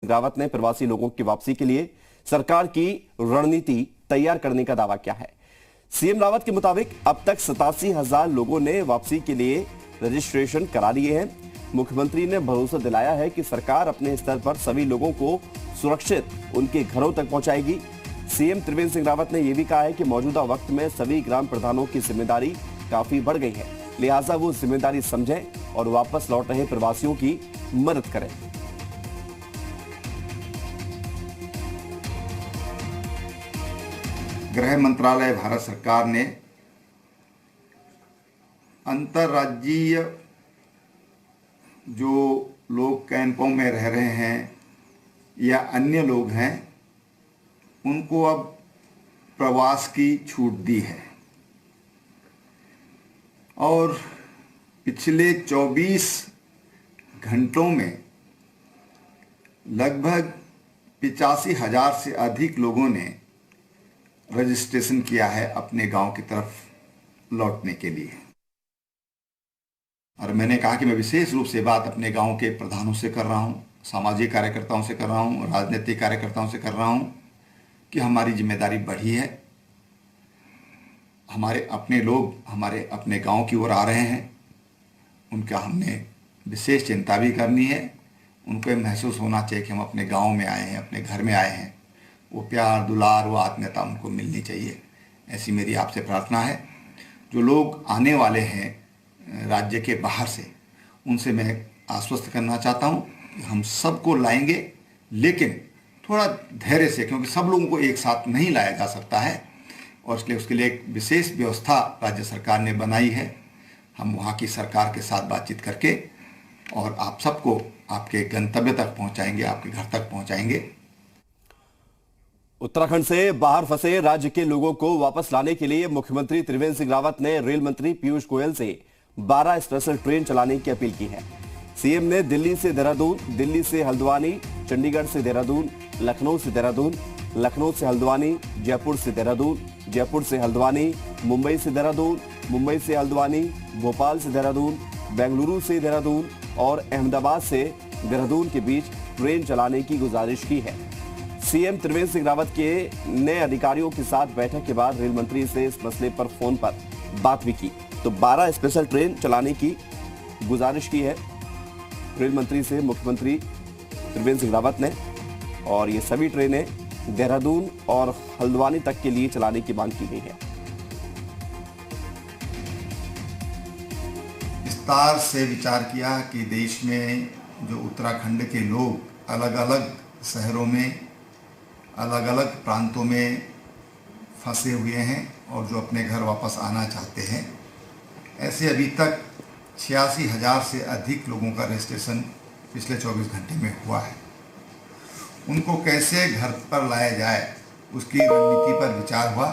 रावत ने प्रवासी लोगों की वापसी के लिए सरकार की रणनीति तैयार करने का दावा किया है। सीएम रावत के मुताबिक अब तक 87,000 लोगों ने वापसी के लिए रजिस्ट्रेशन करा लिए हैं। मुख्यमंत्री ने भरोसा दिलाया है कि सरकार अपने स्तर पर सभी लोगों को सुरक्षित उनके घरों तक पहुंचाएगी। सीएम त्रिवेंद्र सिंह रावत ने यह भी कहा है कि मौजूदा वक्त में सभी ग्राम प्रधानों की जिम्मेदारी काफी बढ़ गई है, लिहाजा वो जिम्मेदारी समझें और वापस लौट रहे प्रवासियों की मदद करें। गृह मंत्रालय भारत सरकार ने अंतर्राज्यीय जो लोग कैंपों में रह रहे हैं या अन्य लोग हैं उनको अब प्रवास की छूट दी है और पिछले 24 घंटों में लगभग 85,000 से अधिक लोगों ने रजिस्ट्रेशन किया है अपने गांव की तरफ लौटने के लिए। और मैंने कहा कि मैं विशेष रूप से बात अपने गांव के प्रधानों से कर रहा हूं, सामाजिक कार्यकर्ताओं से कर रहा हूं, राजनीतिक कार्यकर्ताओं से कर रहा हूं कि हमारी जिम्मेदारी बढ़ी है। हमारे अपने लोग हमारे अपने गांव की ओर आ रहे हैं, उनका हमने विशेष चिंता भी करनी है। उनको महसूस होना चाहिए कि हम अपने गांव में आए हैं, अपने घर में आए हैं। वो प्यार दुलार वो आत्मीयता उनको मिलनी चाहिए, ऐसी मेरी आपसे प्रार्थना है। जो लोग आने वाले हैं राज्य के बाहर से, उनसे मैं आश्वस्त करना चाहता हूँ कि हम सबको लाएंगे, लेकिन थोड़ा धैर्य से, क्योंकि सब लोगों को एक साथ नहीं लाया जा सकता है और इसलिए उसके लिए एक विशेष व्यवस्था राज्य सरकार ने बनाई है। हम वहाँ की सरकार के साथ बातचीत करके और आप सबको आपके गंतव्य तक पहुँचाएंगे, आपके घर तक पहुँचाएंगे। उत्तराखंड से बाहर फंसे राज्य के लोगों को वापस लाने के लिए मुख्यमंत्री त्रिवेंद्र सिंह रावत ने रेल मंत्री पीयूष गोयल से 12 स्पेशल ट्रेन चलाने की अपील की है। सीएम ने दिल्ली से देहरादून, दिल्ली से हल्द्वानी, चंडीगढ़ से देहरादून, लखनऊ से देहरादून, लखनऊ से हल्द्वानी, जयपुर से देहरादून, जयपुर से हल्द्वानी, मुंबई से देहरादून, मुंबई से हल्द्वानी, भोपाल से देहरादून, बेंगलुरु से देहरादून और अहमदाबाद से देहरादून के बीच ट्रेन चलाने की गुजारिश की है। सीएम त्रिवेंद्र सिंह रावत के नए अधिकारियों के साथ बैठक के बाद रेल मंत्री से इस मसले पर फोन पर बात भी की, तो 12 स्पेशल ट्रेन चलाने की गुजारिश की है रेल मंत्री से मुख्यमंत्री त्रिवेंद्र सिंह रावत ने, और ये सभी ट्रेनें देहरादून और हल्द्वानी तक के लिए चलाने की मांग की गई है। विस्तार से विचार किया कि देश में जो उत्तराखंड के लोग अलग अलग शहरों में, अलग अलग प्रांतों में फंसे हुए हैं और जो अपने घर वापस आना चाहते हैं, ऐसे अभी तक 86,000 से अधिक लोगों का रजिस्ट्रेशन पिछले 24 घंटे में हुआ है। उनको कैसे घर पर लाया जाए उसकी रणनीति पर विचार हुआ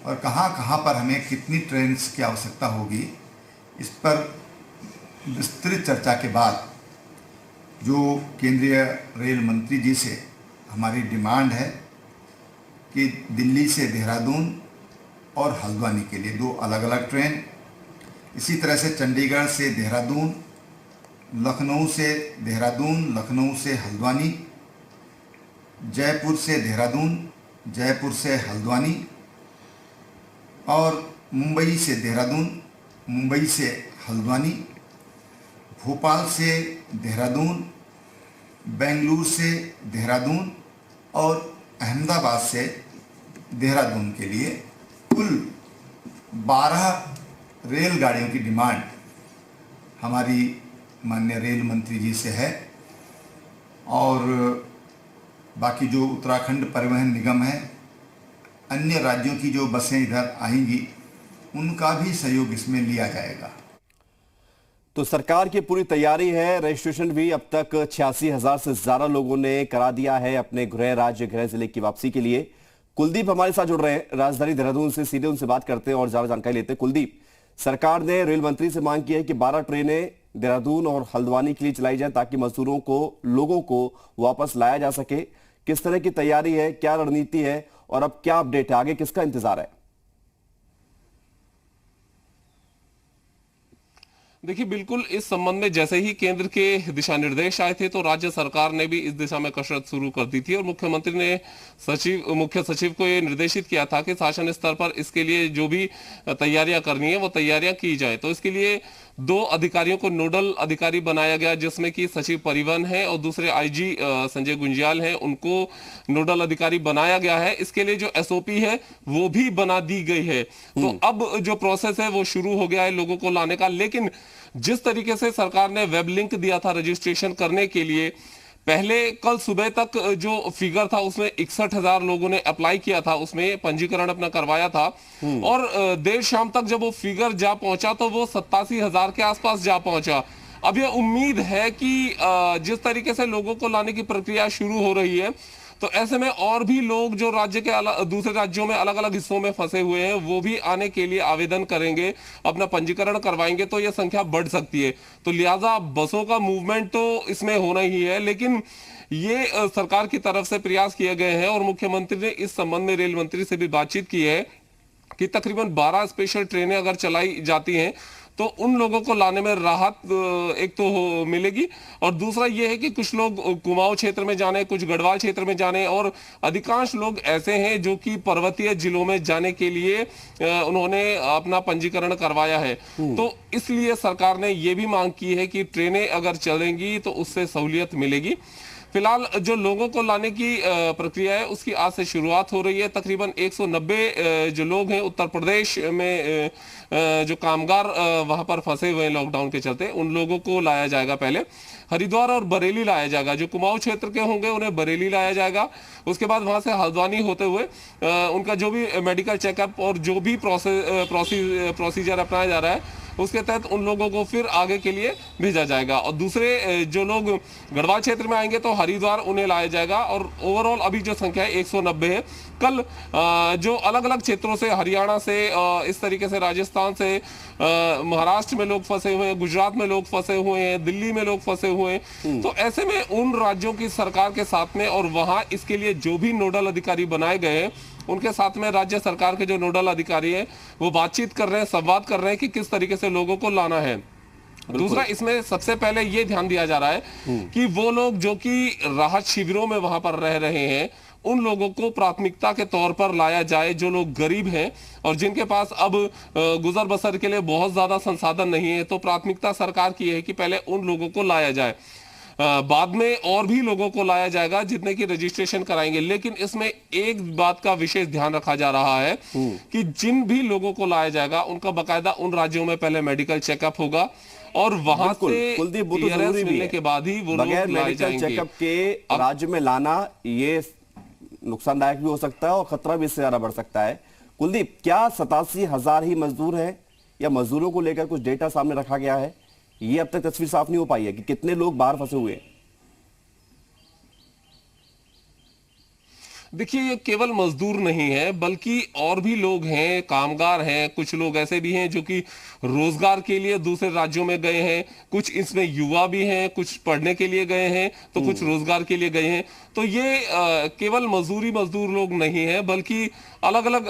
और कहाँ कहाँ पर हमें कितनी ट्रेन की आवश्यकता होगी, इस पर विस्तृत चर्चा के बाद जो केंद्रीय रेल मंत्री जी से हमारी डिमांड है कि दिल्ली से देहरादून और हल्द्वानी के लिए 2 अलग अलग ट्रेन, इसी तरह से चंडीगढ़ से देहरादून, लखनऊ से देहरादून, लखनऊ से हल्द्वानी, जयपुर से देहरादून, जयपुर से हल्द्वानी और मुंबई से देहरादून, मुंबई से हल्द्वानी, भोपाल से देहरादून, बेंगलुरु से देहरादून और अहमदाबाद से देहरादून के लिए कुल 12 रेलगाड़ियों की डिमांड हमारी माननीय रेल मंत्री जी से है। और बाकी जो उत्तराखंड परिवहन निगम है, अन्य राज्यों की जो बसें इधर आएंगी, उनका भी सहयोग इसमें लिया जाएगा। तो सरकार की पूरी तैयारी है। रजिस्ट्रेशन भी अब तक 86,000 से ज्यादा लोगों ने करा दिया है अपने गृह राज्य, गृह जिले की वापसी के लिए। कुलदीप हमारे साथ जुड़ रहे हैं राजधानी देहरादून से, सीधे उनसे बात करते हैं और ज्यादा जानकारी लेते हैं। कुलदीप, सरकार ने रेल मंत्री से मांग की है कि 12 ट्रेनें देहरादून और हल्द्वानी के लिए चलाई जाए ताकि मजदूरों को, लोगों को वापस लाया जा सके। किस तरह की तैयारी है, क्या रणनीति है और अब क्या अपडेट है, आगे किसका इंतजार है? देखिए, बिल्कुल इस संबंध में जैसे ही केंद्र के दिशा निर्देश आए थे तो राज्य सरकार ने भी इस दिशा में कसरत शुरू कर दी थी और मुख्यमंत्री ने मुख्य सचिव को ये निर्देशित किया था कि शासन स्तर पर इसके लिए जो भी तैयारियां करनी है वो तैयारियां की जाए। तो इसके लिए 2 अधिकारियों को नोडल अधिकारी बनाया गया, जिसमें कि सचिव परिवहन है और दूसरे आईजी संजय गुंजियाल हैं, उनको नोडल अधिकारी बनाया गया है। इसके लिए जो एसओपी है वो भी बना दी गई है। तो अब जो प्रोसेस है वो शुरू हो गया है लोगों को लाने का। लेकिन जिस तरीके से सरकार ने वेब लिंक दिया था रजिस्ट्रेशन करने के लिए, पहले कल सुबह तक जो फिगर था उसमें 61,000 लोगों ने अप्लाई किया था, उसमें पंजीकरण अपना करवाया था और देर शाम तक जब वो फिगर जा पहुंचा तो वो 87,000 के आसपास जा पहुंचा। अब ये उम्मीद है कि जिस तरीके से लोगों को लाने की प्रक्रिया शुरू हो रही है तो ऐसे में और भी लोग जो राज्य के दूसरे राज्यों में अलग अलग हिस्सों में फंसे हुए हैं वो भी आने के लिए आवेदन करेंगे, अपना पंजीकरण करवाएंगे, तो ये संख्या बढ़ सकती है। तो लिहाजा बसों का मूवमेंट तो इसमें होना ही है, लेकिन ये सरकार की तरफ से प्रयास किए गए हैं और मुख्यमंत्री ने इस संबंध में रेल मंत्री से भी बातचीत की है कि तकरीबन 12 स्पेशल ट्रेनें अगर चलाई जाती हैं तो उन लोगों को लाने में राहत एक तो मिलेगी और दूसरा ये है कि कुछ लोग कुमाऊं क्षेत्र में जाने, कुछ गढ़वाल क्षेत्र में जाने और अधिकांश लोग ऐसे हैं जो कि पर्वतीय जिलों में जाने के लिए उन्होंने अपना पंजीकरण करवाया है। तो इसलिए सरकार ने ये भी मांग की है कि ट्रेनें अगर चलेंगी तो उससे सहूलियत मिलेगी। फिलहाल जो लोगों को लाने की प्रक्रिया है उसकी आज से शुरुआत हो रही है। तकरीबन 190 जो लोग हैं उत्तर प्रदेश में जो कामगार वहां पर फंसे हुए हैं लॉकडाउन के चलते, उन लोगों को लाया जाएगा। पहले हरिद्वार और बरेली लाया जाएगा, जो कुमाऊं क्षेत्र के होंगे उन्हें बरेली लाया जाएगा। उसके बाद वहां से हल्द्वानी होते हुए उनका जो भी मेडिकल चेकअप और जो भी प्रोसीजर अपनाया जा रहा है उसके तहत उन लोगों को फिर आगे के लिए भेजा जाएगा। और दूसरे जो लोग गढ़वाल क्षेत्र में आएंगे तो हरिद्वार उन्हें लाया जाएगा और ओवरऑल अभी जो संख्या है 190 है। कल जो अलग अलग क्षेत्रों से, हरियाणा से, इस तरीके से राजस्थान से, महाराष्ट्र में लोग फंसे हुए हैं, गुजरात में लोग फंसे हुए हैं, दिल्ली में लोग फंसे हुए हैं। तो ऐसे में उन राज्यों की सरकार के साथ में और वहां इसके लिए जो भी नोडल अधिकारी बनाए गए हैं उनके साथ में राज्य सरकार के जो नोडल अधिकारी हैं वो बातचीत कर रहे हैं, संवाद कर रहे हैं कि किस तरीके से लोगों को लाना है। दूसरा, इसमें सबसे पहले ये ध्यान दिया जा रहा है कि वो लोग जो कि राहत शिविरों में वहां पर रह रहे हैं उन लोगों को प्राथमिकता के तौर पर लाया जाए, जो लोग गरीब हैं और जिनके पास अब गुजर बसर के लिए बहुत ज्यादा संसाधन नहीं है। तो प्राथमिकता सरकार की है कि पहले उन लोगों को लाया जाए, बाद में और भी लोगों को लाया जाएगा जितने की रजिस्ट्रेशन कराएंगे। लेकिन इसमें एक बात का विशेष ध्यान रखा जा रहा है कि जिन भी लोगों को लाया जाएगा उनका बकायदा उन राज्यों में पहले मेडिकल चेकअप होगा और वहां से कुलदीप, वो तो जरूरी भी है। के बाद ही वो बगैर लोग लाए मेडिकल जाएंगे। चेकअप के राज्य में लाना ये नुकसानदायक भी हो सकता है और खतरा भी इससे ज्यादा बढ़ सकता है। कुलदीप, क्या 87,000 ही मजदूर हैं या मजदूरों को लेकर कुछ डेटा सामने रखा गया है? ये अब तक तस्वीर साफ नहीं हो पाई है कि कितने लोग बाहर फंसे हुए हैं। देखिए, ये केवल मजदूर नहीं है बल्कि और भी लोग हैं, कामगार हैं, कुछ लोग ऐसे भी हैं जो कि रोजगार के लिए दूसरे राज्यों में गए हैं, कुछ इसमें युवा भी हैं, कुछ पढ़ने के लिए गए हैं तो कुछ रोजगार के लिए गए हैं। तो ये केवल मजदूर लोग नहीं है बल्कि अलग अलग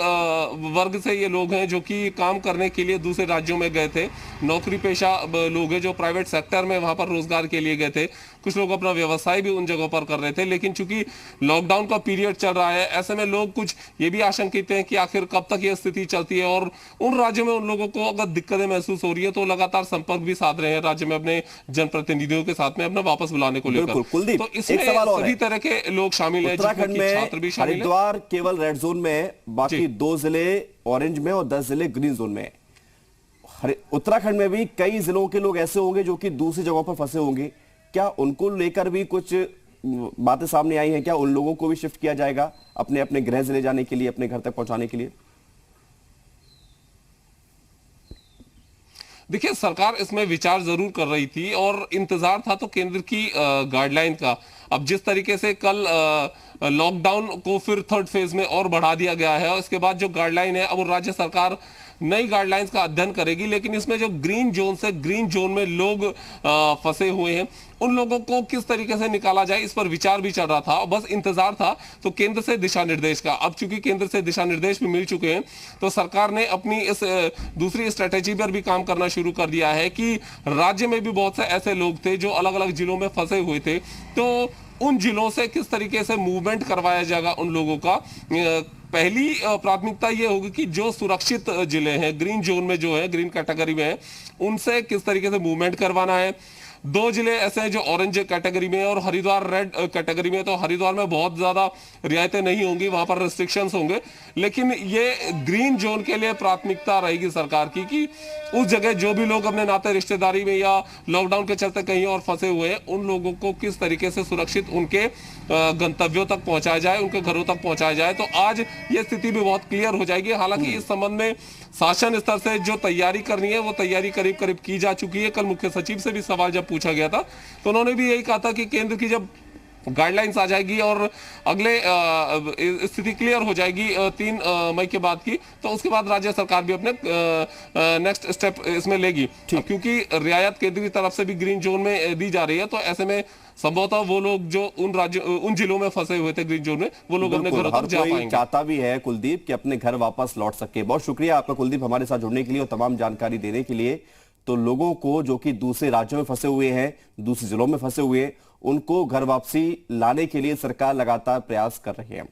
वर्ग से ये लोग हैं जो कि काम करने के लिए दूसरे राज्यों में गए थे। नौकरी पेशा लोग हैं जो प्राइवेट सेक्टर में वहां पर रोजगार के लिए गए थे। कुछ लोग अपना व्यवसाय भी उन जगहों पर कर रहे थे। लेकिन चूंकि लॉकडाउन का पीरियड चल रहा है, ऐसे में लोग कुछ ये भी आशंकित हैं कि आखिर कब तक ये स्थिति चलती है और उन राज्यों में उन लोगों को अगर दिक्कतें महसूस हो रही है तो लगातार संपर्क भी साध रहे हैं राज्य में अपने जनप्रतिनिधियों के साथ में अपना वापस बुलाने को लेकर। कुलदीप, तो इसमें सभी तरह के लोग शामिल हैं, उत्तराखंड में हरिद्वार केवल रेड जोन में है, बाकी 2 जिले ऑरेंज में और 10 जिले ग्रीन जोन में है। उत्तराखंड में भी कई जिलों के लोग ऐसे होंगे जो कि दूसरी जगहों पर फंसे होंगे। क्या उनको लेकर भी कुछ बातें सामने आई हैं? क्या उन लोगों को भी शिफ्ट किया जाएगा अपने अपने गृह जिले जाने के लिए, अपने घर तक पहुंचाने के लिए? देखिए, सरकार इसमें विचार जरूर कर रही थी और इंतजार था तो केंद्र की गाइडलाइन का। अब जिस तरीके से कल लॉकडाउन को फिर 3rd फेज में और बढ़ा दिया गया है और इसके बाद जो गाइडलाइन है अब राज्य सरकार नई गाइडलाइंस का अध्ययन करेगी, लेकिन इसमें जो ग्रीन जोन से ग्रीन जोन में लोग फंसे हुए हैं, उन लोगों को किस तरीके से निकाला जाए, इस पर विचार भी चल रहा था। बस इंतजार था तो केंद्र से दिशा निर्देश का। अब चूंकि केंद्र से दिशा निर्देश भी मिल चुके हैं, तो सरकार ने अपनी इस दूसरी स्ट्रेटेजी पर भी काम करना शुरू कर दिया है कि राज्य में भी बहुत से ऐसे लोग थे जो अलग अलग जिलों में फंसे हुए थे, तो उन जिलों से किस तरीके से मूवमेंट करवाया जाएगा उन लोगों का। पहली प्राथमिकता ये होगी कि जो सुरक्षित जिले हैं, ग्रीन जोन में जो है, ग्रीन कैटेगरी में है, उनसे किस तरीके से मूवमेंट करवाना है। 2 जिले ऐसे हैं जो ऑरेंज कैटेगरी में है और हरिद्वार रेड कैटेगरी में है, तो हरिद्वार में बहुत ज्यादा रियायतें नहीं होंगी, वहां पर रेस्ट्रिक्शंस होंगे। लेकिन ये ग्रीन जोन के लिए प्राथमिकता रहेगी सरकार की कि उस जगह जो भी लोग अपने नाते रिश्तेदारी में या लॉकडाउन के चलते कहीं और फंसे हुए हैं, उन लोगों को किस तरीके से सुरक्षित उनके गंतव्यों तक पहुंचाया जाए, उनके घरों तक पहुंचाया जाए। तो आज ये स्थिति भी बहुत क्लियर हो जाएगी। हालांकि इस संबंध में शासन स्तर से जो तैयारी करनी है, वो तैयारी करीब करीब की जा चुकी है। कल मुख्य सचिव से भी सवाल जब पूछा गया था, तो उन्होंने भी यही कहा था कि केंद्र की जब गाइडलाइंस आ जाएगी और अगले स्थिति क्लियर हो जाएगी 3 मई के बाद की, तो उसके बाद राज्य सरकार भी अपने नेक्स्ट स्टेप इसमें लेगी। क्योंकि रियायत केंद्र की तरफ से भी ग्रीन जोन में दी जा रही है, तो ऐसे में संभवतः वो लोग जो उन जिलों में फंसे हुए थे ग्रीन जोन में, वो लोग अपने घरों तक जा पाएंगे। चाहता भी है कुलदीप कि अपने घर वापस लौट सके। बहुत शुक्रिया आपका कुलदीप, हमारे साथ जुड़ने के लिए और तमाम जानकारी देने के लिए। तो लोगों को जो कि दूसरे राज्यों में फंसे हुए हैं, दूसरे जिलों में फंसे हुए हैं, उनको घर वापसी लाने के लिए सरकार लगातार प्रयास कर रही है।